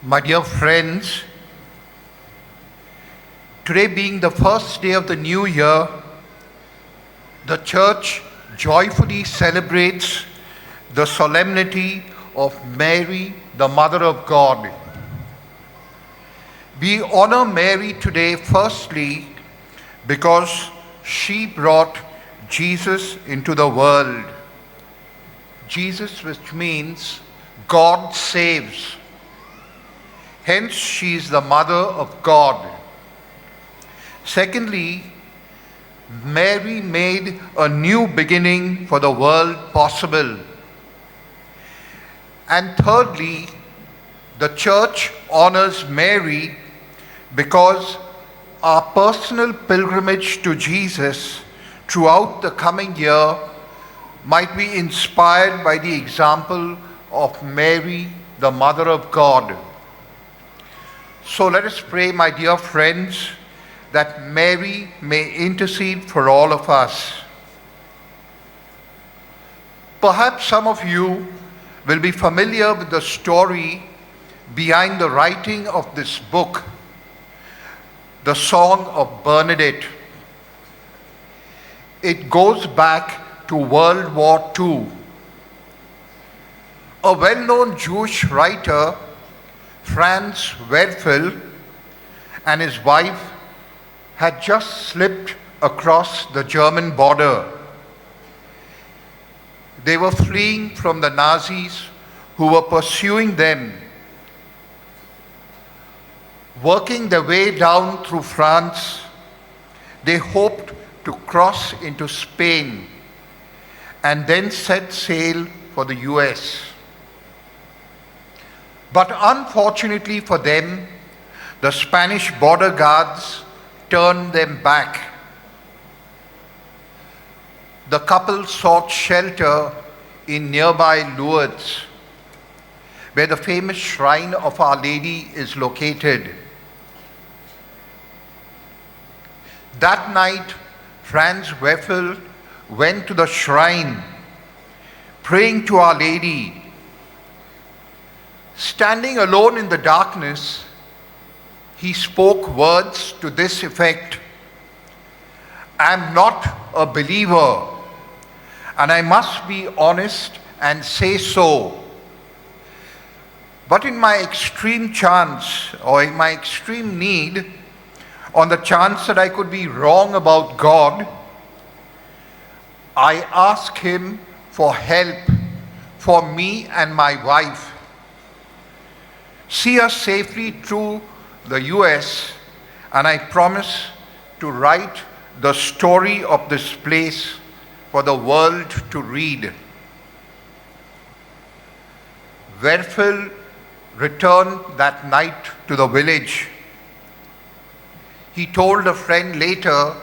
My dear friends, today being the first day of the new year, the Church joyfully celebrates the solemnity of Mary, the Mother of God. We honor Mary today firstly because she brought Jesus into the world. Jesus, which means God saves. Hence, she is the Mother of God. Secondly, Mary made a new beginning for the world possible. And thirdly, the Church honors Mary because our personal pilgrimage to Jesus throughout the coming year might be inspired by the example of Mary, the Mother of God. So let us pray, my dear friends, that Mary may intercede for all of us. Perhaps some of you will be familiar with the story behind the writing of this book, the Song of Bernadette. It goes back to World War II. A well-known Jewish writer, Franz Werfel, and his wife had just slipped across the German border. They were fleeing from the Nazis who were pursuing them. Working their way down through France, they hoped to cross into Spain and then set sail for the US. But unfortunately for them, the Spanish border guards turned them back. The couple sought shelter in nearby Lourdes, where the famous shrine of Our Lady is located. That night, Franz Werfel went to the shrine, praying to Our Lady. Standing alone in the darkness, he spoke words to this effect: "I am not a believer, and I must be honest and say so. But in my extreme chance, or in my extreme need, on the chance that I could be wrong about God, I ask Him for help for me and my wife. See us safely through the US, and I promise to write the story of this place for the world to read." Werfel returned that night to the village. He told a friend later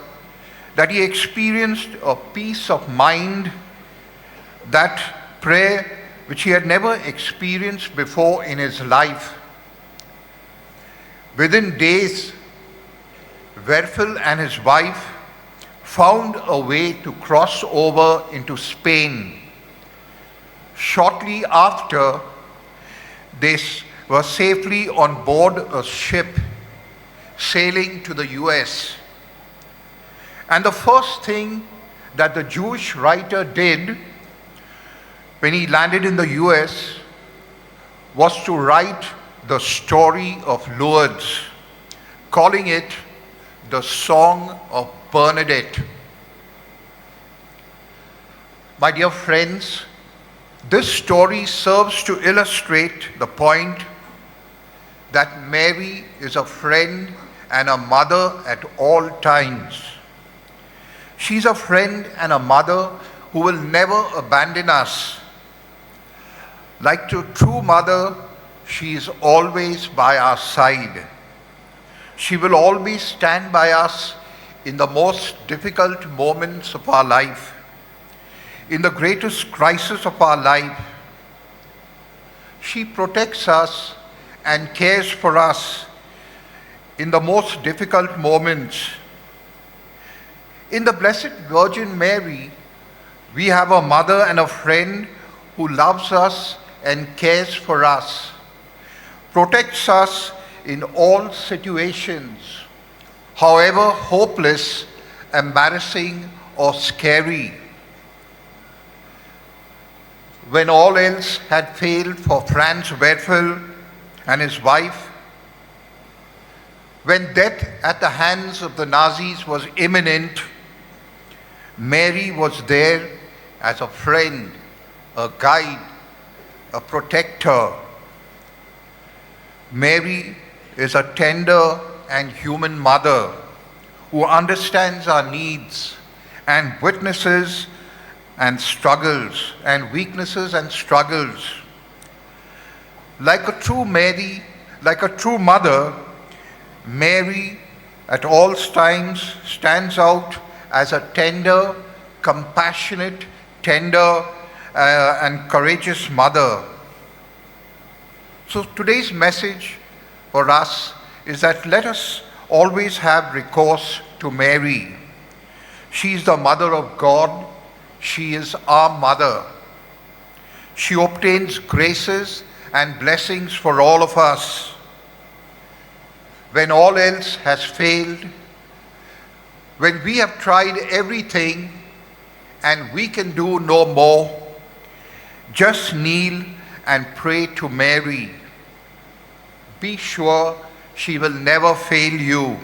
that he experienced a peace of mind, that prayer which he had never experienced before in his life. Within days, Werfel and his wife found a way to cross over into Spain. Shortly after, they were safely on board a ship sailing to the US. And the first thing that the Jewish writer did when he landed in the US was to write the story of Lourdes, calling it the Song of Bernadette. My dear friends, this story serves to illustrate the point that Mary is a friend and a mother at all times. She's a friend and a mother who will never abandon us. Like a true mother, she is always by our side. She will always stand by us in the most difficult moments of our life, in the greatest crisis of our life. She protects us and cares for us in the most difficult moments. In the Blessed Virgin Mary, we have a mother and a friend who loves us and cares for us, protects us in all situations, however hopeless, embarrassing, or scary. When all else had failed for Franz Werfel and his wife, when death at the hands of the Nazis was imminent, Mary was there as a friend, a guide, a protector. Mary is a tender and human mother who understands our needs and witnesses and struggles and weaknesses and struggles. Like a true Mary, like a true mother, Mary at all times stands out as a tender, compassionate, tender and courageous mother. So today's message for us is that let us always have recourse to Mary. She is the mother of God. She is our mother. She obtains graces and blessings for all of us. When all else has failed, when we have tried everything and we can do no more, just kneel and pray to Mary. Be sure she will never fail you.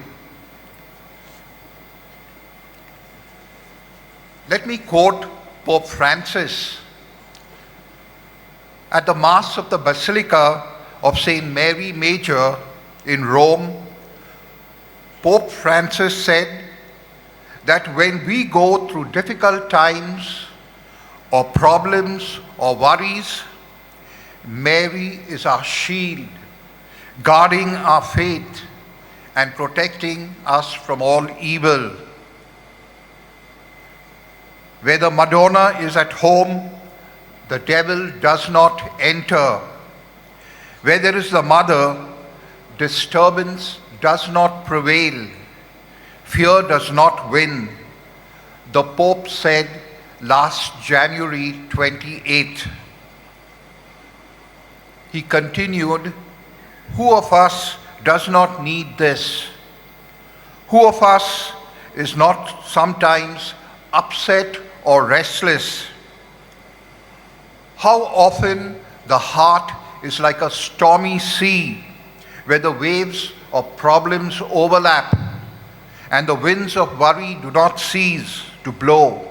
Let me quote Pope Francis. At the Mass of the Basilica of St. Mary Major in Rome, Pope Francis said that when we go through difficult times or problems or worries, Mary is our shield, guarding our faith and protecting us from all evil. Where the Madonna is at home, the devil does not enter. Where there is the mother, disturbance does not prevail. Fear does not win. The Pope said last January 28th. He continued, who of us does not need this? Who of us is not sometimes upset or restless? How often the heart is like a stormy sea where the waves of problems overlap and the winds of worry do not cease to blow.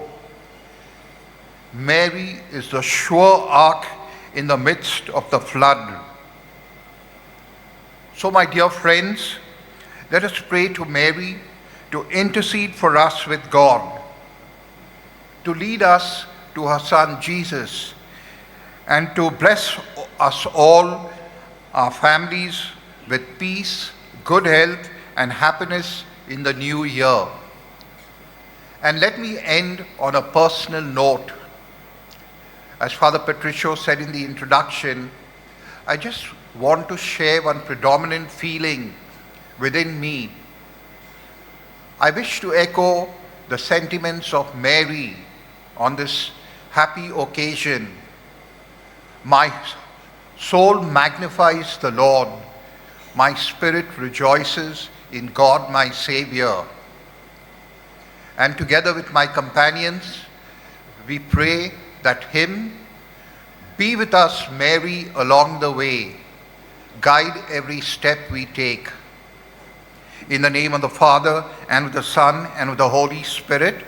Mary is the sure ark in the midst of the flood. So, my dear friends, let us pray to Mary to intercede for us with God, to lead us to her Son Jesus, and to bless us all, our families, with peace, good health, and happiness in the new year. And let me end on a personal note. As Father Patricio said in the introduction, I just want to share one predominant feeling within me. I wish to echo the sentiments of Mary on this happy occasion. My soul magnifies the Lord. My spirit rejoices in God my Savior. And together with my companions, we pray that Him be with us, Mary, along the way. Guide every step we take. In the name of the Father, and of the Son, and of the Holy Spirit.